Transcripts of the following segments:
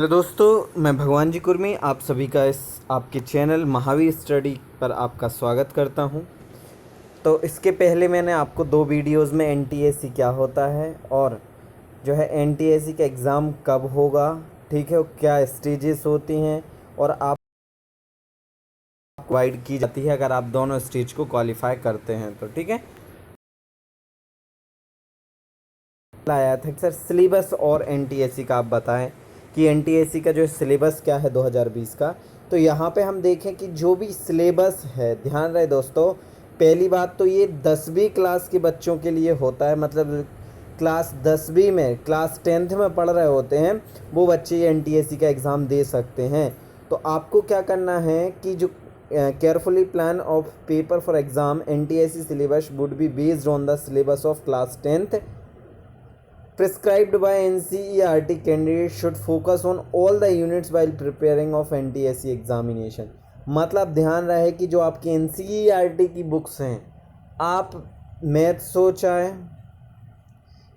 Hello दोस्तों, मैं भगवान जी कुर्मी आप सभी का इस आपके चैनल महावीर स्टडी पर आपका स्वागत करता हूं। तो इसके पहले मैंने आपको दो वीडियोस में एनटीएससी क्या होता है और जो है एनटीएससी का एग्ज़ाम कब होगा, ठीक है, और क्या स्टेजेस होती हैं और आप प्रोवाइड की जाती है अगर आप दोनों स्टेज को क्वालिफाई करते हैं तो, ठीक है। आया था सर सिलेबस और एनटीएससी का आप बताएं कि एनटीएससी का जो सिलेबस क्या है 2020 का। तो यहाँ पे हम देखें कि जो भी सिलेबस है, ध्यान रहे दोस्तों, पहली बात तो ये 10वीं क्लास के बच्चों के लिए होता है, मतलब क्लास 10वीं में, क्लास 10th में पढ़ रहे होते हैं वो बच्चे ये एनटीएससी का एग्ज़ाम दे सकते हैं। तो आपको क्या करना है कि जो carefully plan of paper for exam NTSC syllabus would be based on the syllabus of class 10th prescribed by NCERT. Candidates should focus on all the units while preparing of NTSC examination. मतलब ध्यान रहे कि जो आपकी NCERT की books हैं, आप maths हो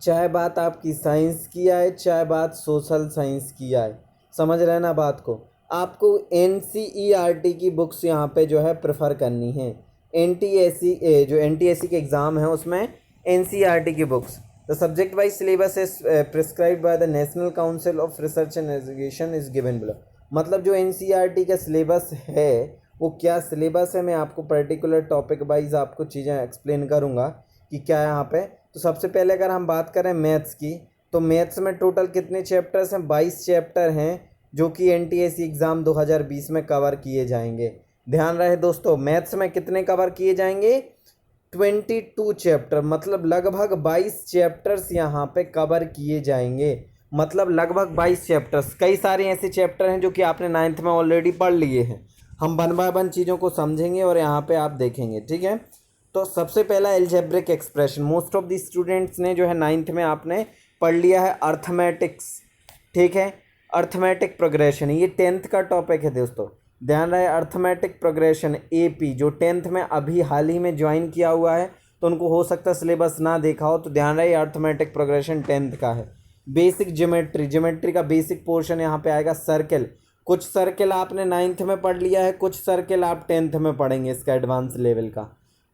चाहे बात आपकी साइंस की आए, चाहे बात सोशल साइंस की आए, समझ रहे ना बात को, आपको NCERT की बुक्स यहाँ पे जो है प्रेफर करनी है। NTSC जो NTSC के एग्ज़ाम है उसमें NCERT की books. The subject wise syllabus is prescribed by the National Council of Research and Education is given below. मतलब जो NCERT का सिलेबस है वो क्या सिलेबस है, मैं आपको पर्टिकुलर टॉपिक वाइज आपको चीज़ें एक्सप्लेन करूँगा कि क्या है यहाँ पे। तो सबसे पहले अगर हम बात करें मैथ्स की, तो मैथ्स में टोटल कितने चैप्टर्स हैं? 22 चैप्टर हैं जो कि NTSC एग्ज़ाम 2020 में कवर किए जाएंगे। ध्यान रहे दोस्तों, मैथ्स में कितने कवर किए जाएंगे? 22 चैप्टर, मतलब लगभग 22 चैप्टर्स यहाँ पे कवर किए जाएंगे। मतलब लगभग 22 चैप्टर्स, कई सारे ऐसे चैप्टर हैं जो कि आपने 9th में ऑलरेडी पढ़ लिए हैं। हम वन बाय वन चीज़ों को समझेंगे और यहाँ पे आप देखेंगे, ठीक है। तो सबसे पहला algebraic expression, most of the students ने जो है 9th में आपने पढ़ लिया है अर्थमेटिक्स, ठीक है। अर्थमेटिक प्रोग्रेशन ये 10th का टॉपिक है दोस्तों, ध्यान रहे। अर्थमेटिक प्रोग्रेशन एपी जो 10th में अभी हाल ही में ज्वाइन किया हुआ है, तो उनको हो सकता है सिलेबस ना देखा हो, तो ध्यान रहे अर्थमेटिक प्रोग्रेशन 10th का है। बेसिक ज्योमेट्री, ज्योमेट्री का बेसिक पोर्शन यहाँ पे आएगा। सर्किल, कुछ सर्किल आपने 9th में पढ़ लिया है, कुछ सर्किल आप 10th में पढ़ेंगे इसका एडवांस लेवल का,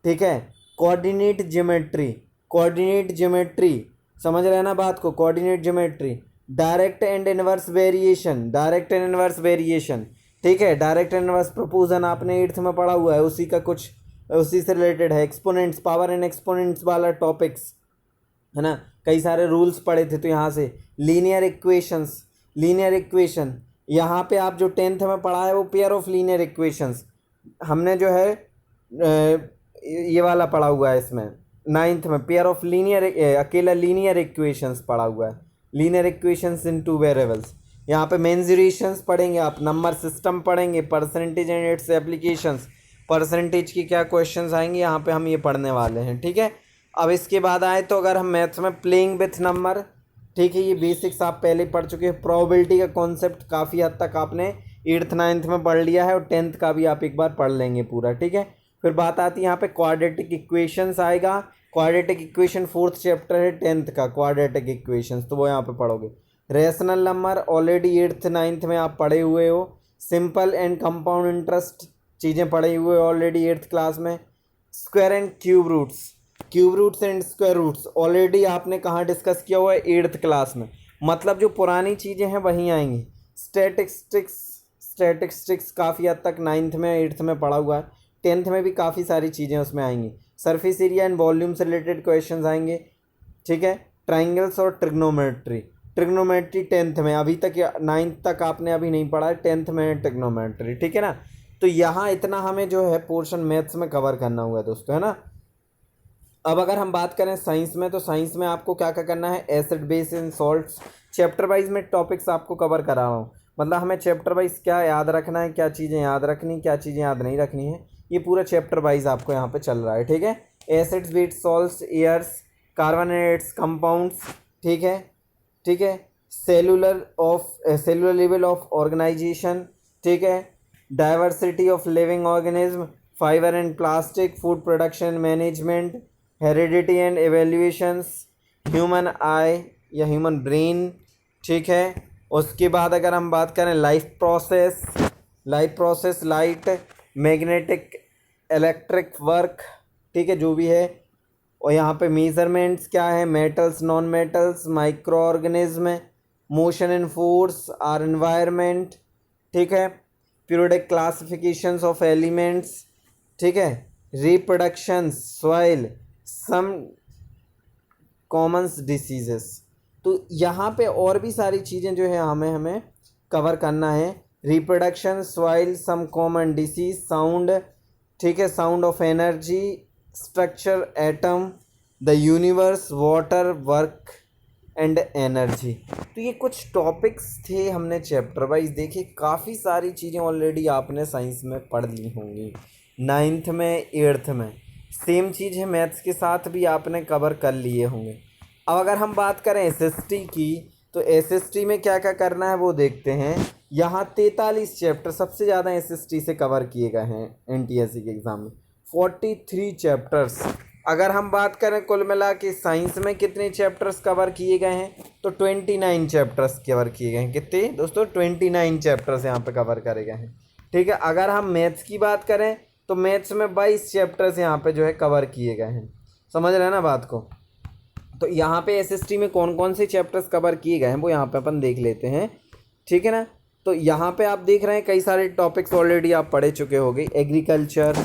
ठीक है। कोऑर्डिनेट ज्योमेट्री, कोऑर्डिनेट ज्योमेट्री समझ रहे हैं ना बात को, coordinate geometry. Direct and inverse variation, direct and inverse variation, ठीक है। डायरेक्ट एंड इनवर्स प्रोपोजन आपने 8th में पढ़ा हुआ है, उसी का कुछ उसी से रिलेटेड है। एक्सपोनेंट्स, पावर एंड एक्सपोनेंट्स वाला टॉपिक्स है ना, कई सारे रूल्स पढ़े थे। तो यहाँ से लीनियर इक्वेशंस, लीनियर इक्वेशन यहाँ पे आप जो 10th में पढ़ा है वो पेयर ऑफ लीनियर इक्वेशंस हमने जो है ये वाला पढ़ा हुआ है। इसमें 9th में पेयर ऑफ लीनियर, अकेला लीनियर इक्वेशंस पढ़ा हुआ है, लीनियर इक्वेशंस इन टू वेरिएबल्स। यहाँ पे मेंसुरेशंस पढ़ेंगे आप, नंबर सिस्टम पढ़ेंगे, percentage and it's applications, percentage की क्या क्वेश्चंस आएंगे यहाँ पे हम ये पढ़ने वाले हैं, ठीक है। अब इसके बाद आए तो अगर हम मैथ्स में प्लेइंग विथ नंबर, ठीक है, ये बेसिक्स आप पहले पढ़ चुके हैं। प्रोबेबिलिटी का कॉन्सेप्ट काफ़ी हद तक आपने 8th 9th में पढ़ लिया है और 10th का भी आप एक बार पढ़ लेंगे पूरा, ठीक है। फिर बात आती है यहाँ पे क्वाड्रेटिक इक्वेशंस आएगा। क्वाड्रेटिक इक्वेशन 4th चैप्टर है 10th का, क्वाड्रेटिक इक्वेशंस, तो वो यहाँ पे पढ़ोगे। Rational number already 8th 9th में आप पढ़े हुए हो। सिंपल एंड कंपाउंड इंटरेस्ट चीज़ें पढ़े हुए ऑलरेडी 8th क्लास में। Square and cube roots, cube roots and square roots already आपने कहाँ डिस्कस किया हुआ है? 8th क्लास में। मतलब जो पुरानी चीज़ें हैं वहीं आएंगी। स्टैटिस्टिक्स, स्टैटिस्टिक्स काफ़ी हद तक 9th में 8th में पढ़ा हुआ है। 10th में भी काफ़ी सारी चीज़ें उसमें आएंगी। सरफेस एरिया एंड वॉल्यूम से रिलेटेड क्वेश्चंस आएंगे, ठीक है। ट्राइंगल्स और ट्रिग्नोमेट्री, ट्रिग्नोमेट्री 10th में, अभी तक 9th तक आपने अभी नहीं पढ़ा है, 10th में है ट्रिग्नोमेट्री, ठीक है ना। तो यहाँ इतना हमें जो है पोर्शन मैथ्स में कवर करना हुआ है दोस्तों, है ना। अब अगर हम बात करें साइंस में, तो साइंस में आपको क्या क्या करना है? Acid base and salts, chapter wise में टॉपिक्स आपको कवर करा रहा हूँ। मतलब हमें चैप्टर वाइज क्या याद रखना है, क्या चीज़ें याद रखनी, क्या चीज़ें याद नहीं रखनी है, ये पूरा चैप्टर वाइज आपको यहाँ पे चल रहा है, ठीक है। Acids, base, salts, airs, carbonates, compounds, ठीक है, ठीक है। सेलुलर लेवल ऑफ ऑर्गेनाइजेशन, ठीक है। Diversity of living organism, fibre and plastic, food production management, heredity and evaluations, human eye या ह्यूमन ब्रेन, ठीक है। उसके बाद अगर हम बात करें life process light, magnetic, electric work, ठीक है, जो भी है। और यहाँ पे मेजरमेंट्स क्या है, metals, non metals, micro organism, motion and force, our environment, ठीक है, पीरियोडिक क्लासिफिकेशंस ऑफ एलिमेंट्स, ठीक है, reproduction, soil, some commons diseases. तो यहाँ पे और भी सारी चीज़ें जो है हमें कवर करना है। Reproduction, soil, some common disease, sound, ठीक है, sound of energy, structure, atom, the universe, water, work and energy. तो ये कुछ टॉपिक्स थे, हमने चैप्टर वाइज देखे। काफ़ी सारी चीज़ें ऑलरेडी आपने साइंस में पढ़ ली होंगी, 9th में 8th में। सेम चीज़ है मैथ्स के साथ भी आपने कवर कर लिए होंगे। अब अगर हम बात करें एसएसटी की, तो एसएसटी में क्या क्या करना है वो देखते हैं। यहाँ 43 चैप्टर सबसे ज़्यादा एसएसटी से कवर किए गए हैं एनटीएससी के एग्ज़ाम में, 43 चैप्टर्स। अगर हम बात करें कुल मिला के साइंस में कितने चैप्टर्स कवर किए गए हैं, तो 29 चैप्टर्स कवर किए गए हैं। कितने दोस्तों? 29 चैप्टर्स यहाँ पे कवर करे गए हैं, ठीक है। अगर हम मैथ्स की बात करें तो मैथ्स में 22 चैप्टर्स यहाँ पे जो है कवर किए गए हैं। समझ रहे हैं ना बात को? तो यहाँ पे एसएसटी में कौन कौन से चैप्टर्स कवर किए गए हैं वो यहाँ पे अपन देख लेते हैं, ठीक है ना। तो यहाँ पे आप देख रहे हैं कई सारे टॉपिक्स ऑलरेडी आप पढ़े चुके होंगे। एग्रीकल्चर,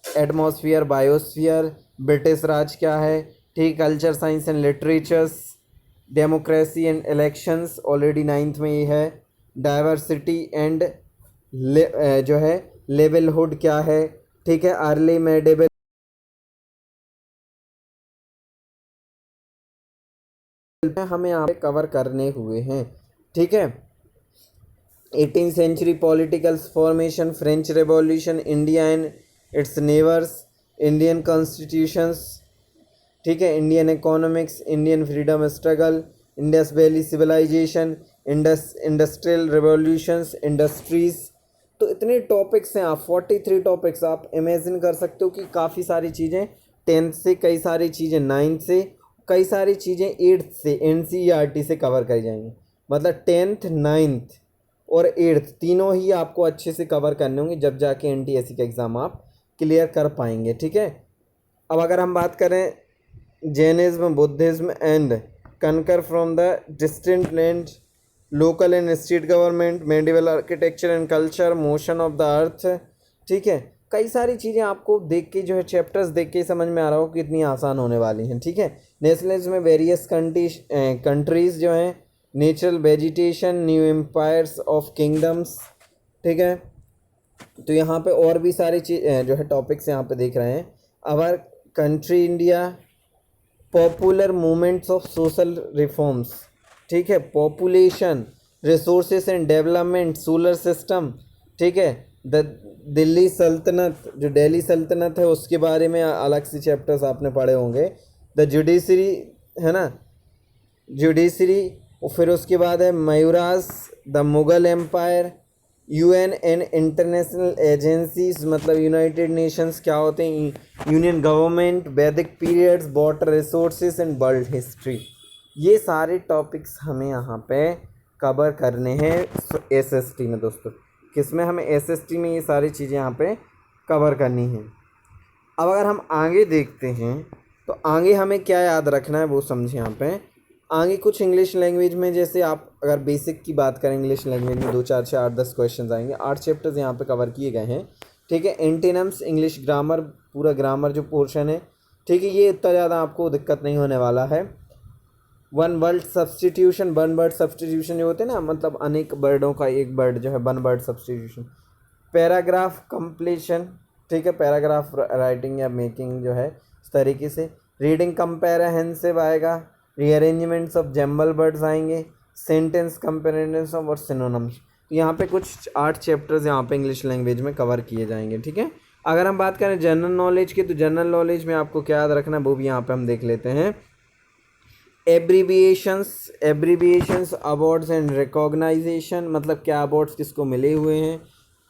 एटमॉस्फेयर, बायोस्फीयर, ब्रिटिश राज क्या है, ठीक, culture, science and literatures, democracy and elections already 9th में ये है। डाइवर्सिटी एंड जो है लेवलहुड क्या है, ठीक है, अर्ली मेडिवल हमें यहाँ पे कवर करने हुए हैं, ठीक है। 18th century political formation, French revolution, India and its neighbours, Indian constitutions, ठीक है, Indian economics, Indian freedom struggle, Indus valley civilisation, industrial revolutions, industries. तो इतने टॉपिक्स हैं, आप 43 टॉपिक्स आप इमेजिन कर सकते हो कि काफ़ी सारी चीज़ें 10th से, कई सारी चीज़ें 9th से, कई सारी चीज़ें 8th से एनसीईआरटी से कवर करी जाएंगी। मतलब 10th, 9th और 8th तीनों ही आपको अच्छे से कवर करने होंगे, जब जाके एनटीएससी का एग्ज़ाम आप क्लियर कर पाएंगे, ठीक है। अब अगर हम बात करें Jainism, Buddhism and conquer from the distant land, local and state government, medieval architecture and culture, motion of the earth, ठीक है। कई सारी चीज़ें आपको देख के जो है चैप्टर्स देख के समझ में आ रहा हो कि इतनी आसान होने वाली हैं, ठीक है। नेशनलिज्म में वेरियस कंट्रीज़ जो हैं, natural vegetation, new empires of kingdoms, ठीक है। तो यहाँ पे और भी सारी चीज़ जो है टॉपिक्स यहाँ पे देख रहे हैं। Our country India, popular movements of social reforms, ठीक है, population, resources and development, solar system, ठीक है। द दिल्ली सल्तनत, जो दिल्ली सल्तनत है उसके बारे में अलग से चैप्टर्स आपने पढ़े होंगे। द जुडिशरी है ना, जुडिशरी। और फिर उसके बाद है Mauryas, the Mughal empire, UN and international agencies, मतलब यूनाइटेड नेशंस क्या होते हैं, union government, Vedic periods, water resources and world history. ये सारे टॉपिक्स हमें यहाँ पे कवर करने हैं एसएसटी में दोस्तों। किसमें? हमें एसएसटी में ये सारी चीज़ें यहाँ पे कवर करनी हैं। अब अगर हम आगे देखते हैं तो आगे हमें क्या याद रखना है वो समझें यहाँ पे। आगे कुछ इंग्लिश लैंग्वेज में, जैसे आप अगर बेसिक की बात करें इंग्लिश लैंग्वेज में 2, 4, 6, 8, 10 क्वेश्चन आएंगे। 8 चैप्टर्स यहाँ पे कवर किए गए हैं, ठीक है। एंटीनम्स, इंग्लिश ग्रामर, पूरा ग्रामर जो पोर्शन है, ठीक है, ये इतना ज़्यादा आपको दिक्कत नहीं होने वाला है। One word substitution, one word substitution जो होते हैं ना, मतलब अनेक वर्डों का एक वर्ड जो है, one word substitution. Paragraph completion, ठीक है, पैराग्राफ राइटिंग या मेकिंग जो है इस तरीके से। रीडिंग कंपेरेहेंसिव आएगा, रीअरेंजमेंट्स ऑफ जम्बल वर्ड्स आएंगे, सेंटेंस कंपेरेटिव और सिनोनिम्स। तो यहाँ पे कुछ 8 चैप्टर्स यहाँ पे इंग्लिश लैंग्वेज में कवर किए जाएंगे, ठीक है। अगर हम बात करें जनरल नॉलेज की, तो जनरल नॉलेज में आपको क्या याद रखना है वो भी यहाँ पे हम देख लेते हैं। एब्रीविएशंस, अवार्ड्स एंड रिकॉग्नाइजेशन, मतलब क्या अवार्ड्स किसको मिले हुए हैं,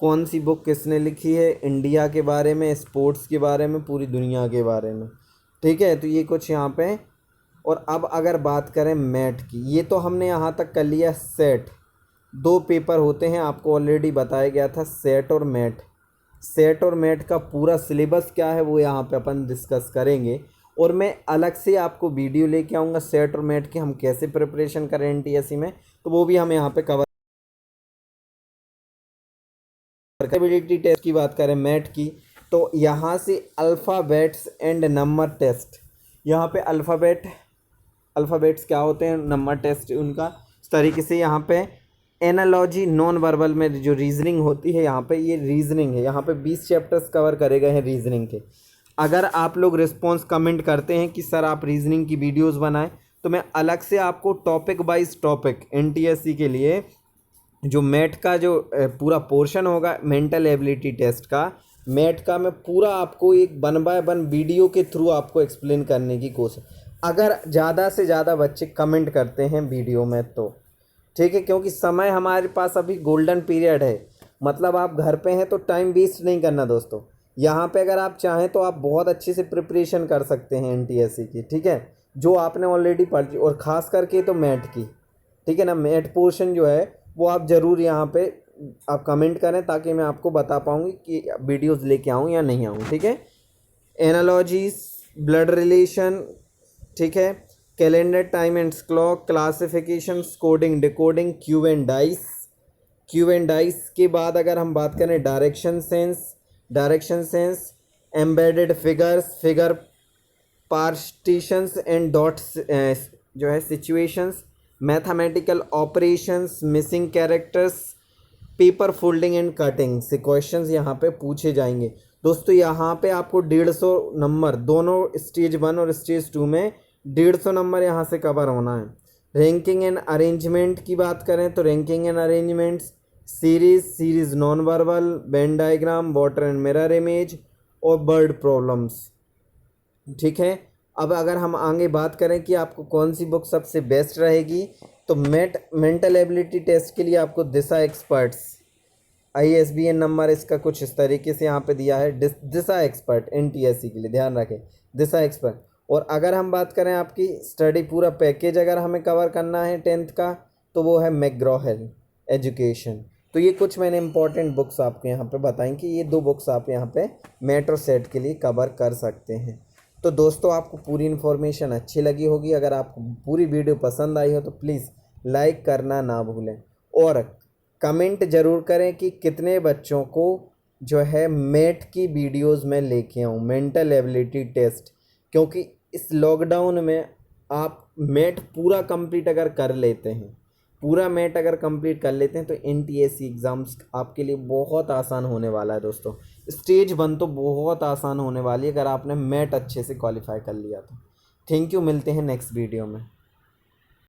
कौन सी बुक किसने लिखी है, इंडिया के बारे में, स्पोर्ट्स के बारे में, पूरी दुनिया के बारे में, ठीक है। तो ये कुछ यहाँ पे। और अब अगर बात करें मैट की, ये तो हमने यहाँ तक कर लिया सेट, दो पेपर होते हैं, आपको ऑलरेडी बताया गया था, सेट और मैट। सेट और मैट का पूरा सिलेबस क्या है वो यहाँ पे अपन डिस्कस करेंगे, और मैं अलग से आपको वीडियो लेके आऊँगा सेट और मैट की, हम कैसे प्रिपरेशन करें एनटीएससी में, तो वो भी हम यहाँ पे कवर। एबिलिटी टेस्ट की बात करें मैट की, तो यहाँ से अल्फ़ाबेट्स एंड नंबर टेस्ट, यहाँ पे अल्फ़ाबेट्स क्या होते हैं, नंबर टेस्ट उनका, इस तरीके से यहाँ पे एनालॉजी नॉन वर्बल में जो रीजनिंग होती है, यहाँ पे ये रीजनिंग है, यहाँ पे 20 चैप्टर्स कवर करे गए हैं रीजनिंग के। अगर आप लोग रिस्पॉन्स कमेंट करते हैं कि सर आप रीजनिंग की वीडियोस बनाएं, तो मैं अलग से आपको टॉपिक वाइज टॉपिक एनटीएससी के लिए जो मैट का जो पूरा पोर्शन होगा मेंटल एबिलिटी टेस्ट का, मैट का मैं पूरा आपको एक 1 बाय 1 वीडियो के थ्रू आपको एक्सप्लेन करने की कोशिश, अगर ज़्यादा से ज़्यादा बच्चे कमेंट करते हैं वीडियो में तो ठीक है, क्योंकि समय हमारे पास अभी गोल्डन पीरियड है, मतलब आप घर पे हैं तो टाइम वेस्ट नहीं करना दोस्तों। यहाँ पे अगर आप चाहें तो आप बहुत अच्छे से प्रिपरेशन कर सकते हैं एनटीएससी की, ठीक है, जो आपने ऑलरेडी पढ़ी, और ख़ास करके तो मैट की, ठीक है ना, मैट पोर्शन जो है वो आप ज़रूर यहाँ पे आप कमेंट करें, ताकि मैं आपको बता पाऊँगी कि वीडियोस लेके आऊँ या नहीं आऊँ, ठीक है। एनालॉजीज, ब्लड रिलेशन, ठीक है, calendar, time and clock, classification, coding, decoding, Q and dice के बाद अगर हम बात करें direction sense, embedded figures, figure partitions and dots जो है situations, mathematical operations, missing characters, paper folding and cutting से क्वेश्चंस यहाँ पे पूछे जाएंगे दोस्तों। यहाँ पे आपको 150 नंबर दोनों स्टेज 1 और स्टेज 2 में 150 नंबर यहाँ से कवर होना है। रैंकिंग एंड अरेंजमेंट की बात करें तो ranking and arrangements, series non verbal, Venn diagram, water and mirror image और वर्ड प्रॉब्लम्स, ठीक है। अब अगर हम आगे बात करें कि आपको कौन सी बुक सबसे बेस्ट रहेगी, तो मेंटल एबिलिटी टेस्ट के लिए आपको दिशा एक्सपर्ट्स, ISBN नंबर इसका कुछ इस तरीके से यहाँ पे दिया है, दिशा एक्सपर्ट एनटीएससी के लिए, ध्यान रखें दिशा एक्सपर्ट। और अगर हम बात करें आपकी स्टडी पूरा पैकेज अगर हमें कवर करना है 10th का, तो वो है मैकग्रॉ-हिल एजुकेशन। तो ये कुछ मैंने इंपॉर्टेंट बुक्स आपको यहाँ पे बताएं कि ये 2 बुक्स आप यहाँ पे मैट और सेट के लिए कवर कर सकते हैं। तो दोस्तों आपको पूरी इन्फॉर्मेशन अच्छी लगी होगी, अगर आपको पूरी वीडियो पसंद आई हो तो प्लीज़ लाइक करना ना भूलें, और कमेंट ज़रूर करें कि कितने बच्चों को जो है मैट की वीडियोस में लेके आऊँ, मेंटल एबिलिटी टेस्ट, क्योंकि इस लॉकडाउन में आप मैट पूरा कंप्लीट अगर कर लेते हैं, पूरा मैट अगर कंप्लीट कर लेते हैं, तो एनटीएससी एग्ज़ाम्स आपके लिए बहुत आसान होने वाला है दोस्तों। स्टेज 1 तो बहुत आसान होने वाली है अगर आपने मैट अच्छे से क्वालिफाई कर लिया तो। थैंक यू, मिलते हैं नेक्स्ट वीडियो में।